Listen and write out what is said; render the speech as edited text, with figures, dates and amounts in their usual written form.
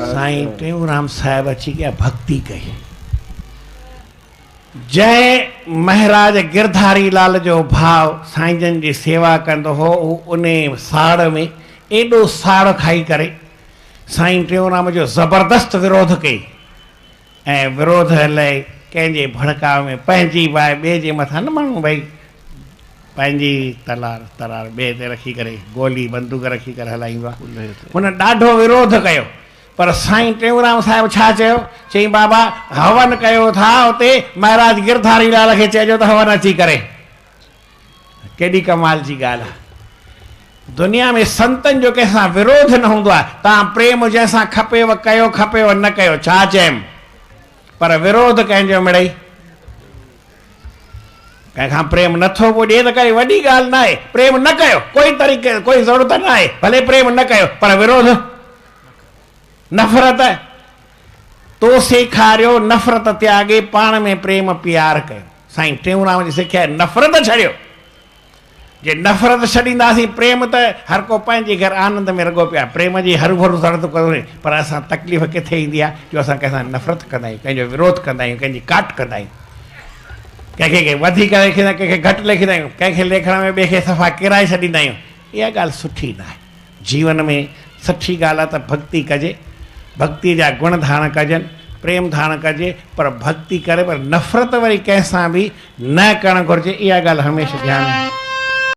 साईं टेऊंराम साहिब अची गया भक्ति कई। जय महाराज गिरधारी लाल जो भाव साईं जन जी सेवा कंदो हो, उन साड़ में एडो साड़ खाई करे साईं टेऊंराम जो ज़बरदस्त विरोध कई। ऐं विरोध लाइ कंहिंजे भड़काव में पंहिंजी बाहि ॿिए जे मथां न माण्हू भई पंहिंजी तरार ॿिए ते रखी करे गोली बंदूक रखी करे हलाईंदो आहे। हुन ॾाढो विरोध कयो, पर साईं टेऊंराम साहिब छा चयो? चई बाबा हवन कयो था उते महाराज गिरधारी लाल खे चइजो त हवन अची करे। केॾी कमाल जी ॻाल्हि आहे। दुनिया में संतनि जो कंहिंसां विरोध न हूंदो आहे। तव्हां प्रेम जंहिंसां खपेव कयो, खपेव न कयो, छा चयमि, पर विरोध कंहिंजो मिड़ई कंहिंखां प्रेम नथो पुॼे त काई वॾी ॻाल्हि न आहे। प्रेम न कयो, कोई तरीक़े कोई ज़रूरत न आहे, भले प्रेम न कयो, पर विरोध नफ़रत तो सेखारियो, नफ़रत त्यागे पाण में प्रेम प्यार कयो। साईं टेऊंराम जी सिख्या नफ़रत छॾियो। जे नफ़रत छॾींदासीं प्रेम त हर को पंहिंजे घर आनंद में रगो पिया प्रेम जी हरू भरू सड़त करे, पर असां तकलीफ़ किथे ईंदी आहे जो असां कंहिंसां नफ़रत कंदा आहियूं, कंहिंजो विरोध कंदा आहियूं, कंहिंजी काट कंदा आहियूं, कंहिंखे वधीक लेखींदा आहियूं, कंहिंखे घटि लेखींदा आहियूं, कंहिंखे लेखण में ॿिए खे सफ़ा किराए छॾींदा आहियूं। इहा ॻाल्हि सुठी न आहे। जीवन में सुठी ॻाल्हि आहे त भक्ति कजे, भक्ति जा गुण धारण कजनि, प्रेम धारण कजे, पर भक्ति करे पर नफ़रत वरी कंहिंसां बि न करणु घुरिजे। इहा ॻाल्हि हमेशह ध्यानु